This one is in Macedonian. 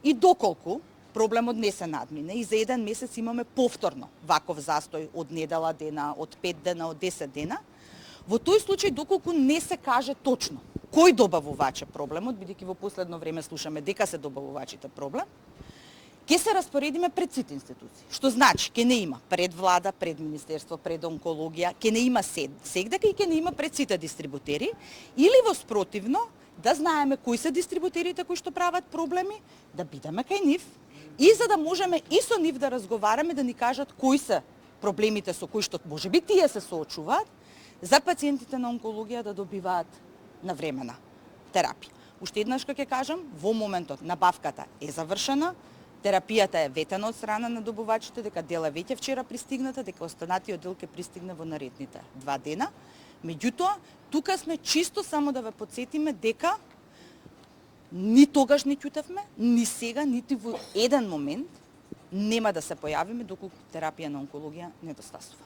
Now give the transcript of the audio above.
И доколку проблемот не се надмине и за еден месец имаме повторно ваков застој од недела дена, од 5 дена, од 10 дена, во тој случај доколку не се каже точно кој добавуваче проблемот, бидејќи во последно време слушаме дека се добавувачите проблем, ќе се распоредиме пред сите институции. Што значи, ќе не има пред влада, пред министерство, пред онкологија, ќе не има сегдека и ќе не има пред сите дистрибутери, или во спротивно, да знаеме кои се дистрибутерите кои што прават проблеми, да бидеме кај нив, и за да можеме и со нив да разговараме, да ни кажат кои се проблемите со кои што можеби тие се соочуваат, за пациентите на онкологија да добиваат навремена терапија. Уште еднаш ќе кажам, во моментот набавката е завршена, терапијата е ветена од страна на добувачите, дека дел е веќе вчера пристигната, дека останатиот дел ќе пристигне во наредните 2 дена. Меѓутоа, тука сме чисто само да ве потсетиме дека ни тогаш не ќутевме, ни сега, нити во еден момент нема да се појавиме доколку терапија на онкологија недостасува.